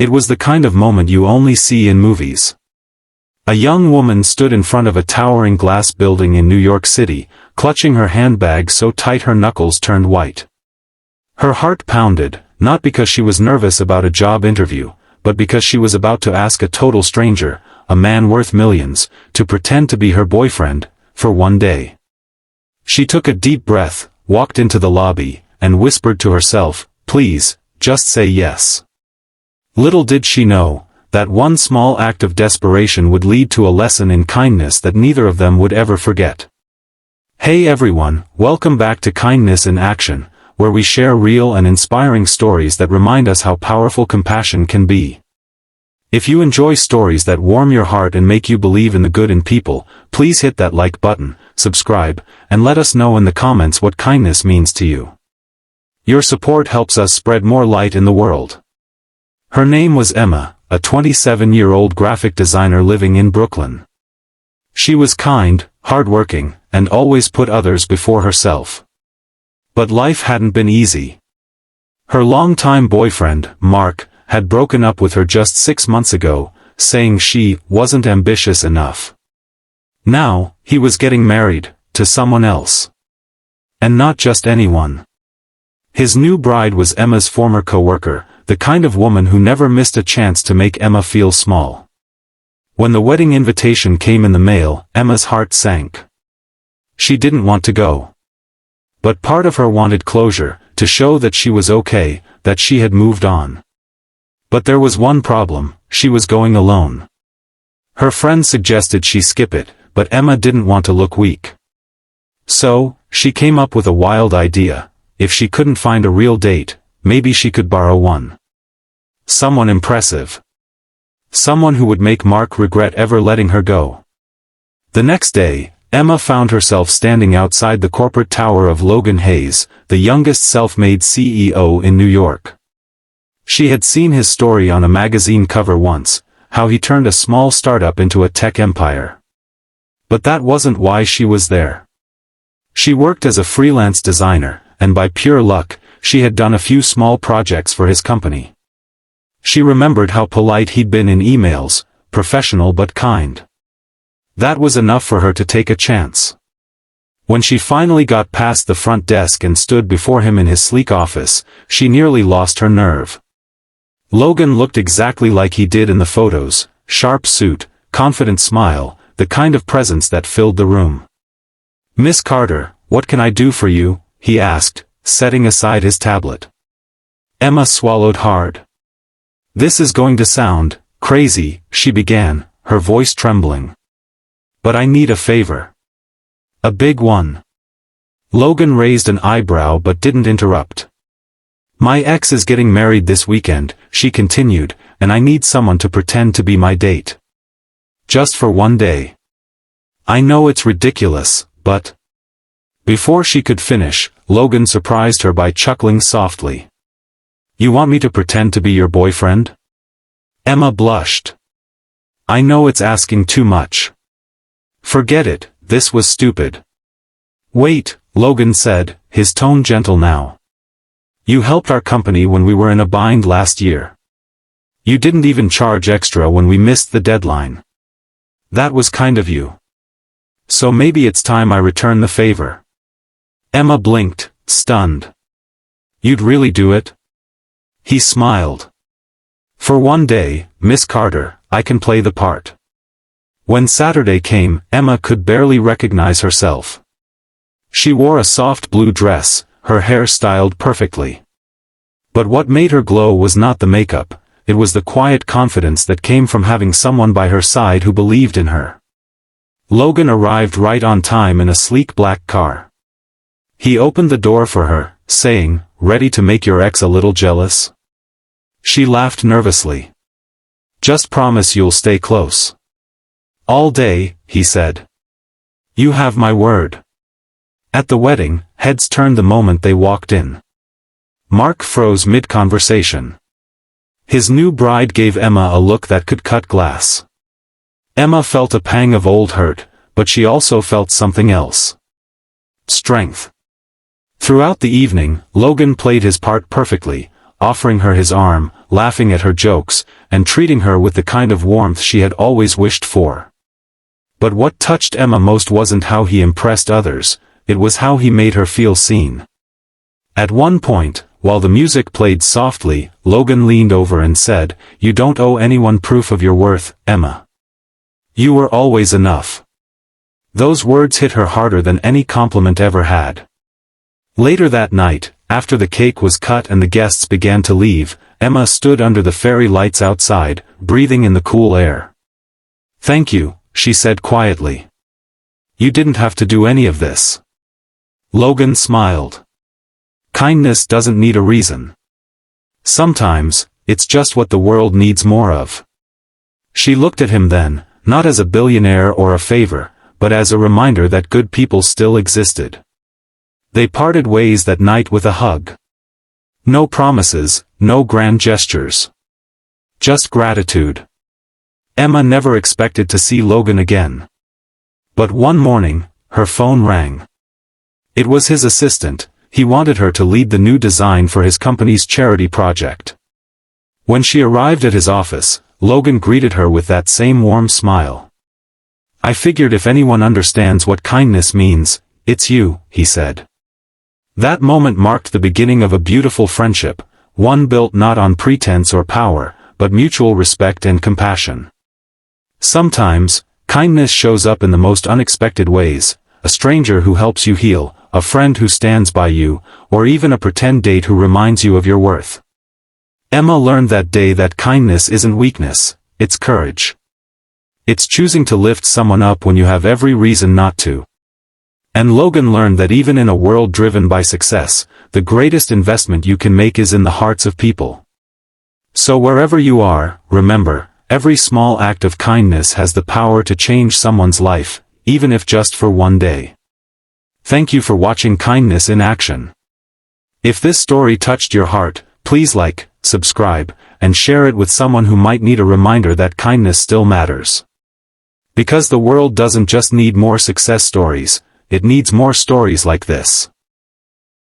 It was the kind of moment you only see in movies. A young woman stood in front of a towering glass building in New York City, clutching her handbag so tight her knuckles turned white. Her heart pounded, not because she was nervous about a job interview, but because she was about to ask a total stranger, a man worth millions, to pretend to be her boyfriend, for one day. She took a deep breath, walked into the lobby, and whispered to herself, "Please, just say yes." Little did she know, that one small act of desperation would lead to a lesson in kindness that neither of them would ever forget. Hey everyone, welcome back to Kindness in Action, where we share real and inspiring stories that remind us how powerful compassion can be. If you enjoy stories that warm your heart and make you believe in the good in people, please hit that like button, subscribe, and let us know in the comments what kindness means to you. Your support helps us spread more light in the world. Her name was Emma, a 27-year-old graphic designer living in Brooklyn. She was kind, hardworking, and always put others before herself. But life hadn't been easy. Her longtime boyfriend, Mark, had broken up with her just 6 months ago, saying she wasn't ambitious enough. Now, he was getting married, to someone else. And not just anyone. His new bride was Emma's former co-worker, the kind of woman who never missed a chance to make Emma feel small. When the wedding invitation came in the mail, Emma's heart sank. She didn't want to go. But part of her wanted closure, to show that she was okay, that she had moved on. But there was one problem, she was going alone. Her friends suggested she skip it, but Emma didn't want to look weak. So, she came up with a wild idea. If she couldn't find a real date, maybe she could borrow one. Someone impressive. Someone who would make Mark regret ever letting her go. The next day, Emma found herself standing outside the corporate tower of Logan Hayes, the youngest self-made CEO in New York. She had seen his story on a magazine cover once, how he turned a small startup into a tech empire. But that wasn't why she was there. She worked as a freelance designer, and by pure luck, she had done a few small projects for his company. She remembered how polite he'd been in emails, professional but kind. That was enough for her to take a chance. When she finally got past the front desk and stood before him in his sleek office, she nearly lost her nerve. Logan looked exactly like he did in the photos, sharp suit, confident smile, the kind of presence that filled the room. "Miss Carter, what can I do for you?" he asked, setting aside his tablet. Emma swallowed hard. "This is going to sound crazy," she began, her voice trembling. "But I need a favor. A big one." Logan raised an eyebrow but didn't interrupt. "My ex is getting married this weekend," she continued, "and I need someone to pretend to be my date. Just for one day. I know it's ridiculous, but..." Before she could finish, Logan surprised her by chuckling softly. "You want me to pretend to be your boyfriend?" Emma blushed. "I know it's asking too much." "Forget it, this was stupid." "Wait," Logan said, his tone gentle now. "You helped our company when we were in a bind last year. You didn't even charge extra when we missed the deadline. That was kind of you. So maybe it's time I return the favor." Emma blinked, stunned. "You'd really do it?" He smiled. "For one day, Miss Carter, I can play the part." When Saturday came, Emma could barely recognize herself. She wore a soft blue dress, her hair styled perfectly. But what made her glow was not the makeup, it was the quiet confidence that came from having someone by her side who believed in her. Logan arrived right on time in a sleek black car. He opened the door for her, saying, "Ready to make your ex a little jealous?" She laughed nervously. "Just promise you'll stay close." "All day," he said. "You have my word." At the wedding, heads turned the moment they walked in. Mark froze mid-conversation. His new bride gave Emma a look that could cut glass. Emma felt a pang of old hurt, but she also felt something else. Strength. Throughout the evening, Logan played his part perfectly, offering her his arm, laughing at her jokes, and treating her with the kind of warmth she had always wished for. But what touched Emma most wasn't how he impressed others, it was how he made her feel seen. At one point, while the music played softly, Logan leaned over and said, "You don't owe anyone proof of your worth, Emma. You were always enough." Those words hit her harder than any compliment ever had. Later that night, after the cake was cut and the guests began to leave, Emma stood under the fairy lights outside, breathing in the cool air. "Thank you," she said quietly. "You didn't have to do any of this." Logan smiled. Kindness doesn't need a reason. Sometimes, it's just what the world needs more of. She looked at him then, not as a billionaire or a favor, but as a reminder that good people still existed. They parted ways that night with a hug. No promises, no grand gestures. Just gratitude. Emma never expected to see Logan again. But one morning, her phone rang. It was his assistant. He wanted her to lead the new design for his company's charity project. When she arrived at his office, Logan greeted her with that same warm smile. "I figured if anyone understands what kindness means, it's you," he said. That moment marked the beginning of a beautiful friendship, one built not on pretense or power, but mutual respect and compassion. Sometimes, kindness shows up in the most unexpected ways, a stranger who helps you heal, a friend who stands by you, or even a pretend date who reminds you of your worth. Emma learned that day that kindness isn't weakness, it's courage. It's choosing to lift someone up when you have every reason not to. And Logan learned that even in a world driven by success, the greatest investment you can make is in the hearts of people. So wherever you are, remember, every small act of kindness has the power to change someone's life, even if just for one day. Thank you for watching Kindness in Action. If this story touched your heart, please like, subscribe, and share it with someone who might need a reminder that kindness still matters. Because the world doesn't just need more success stories, it needs more stories like this.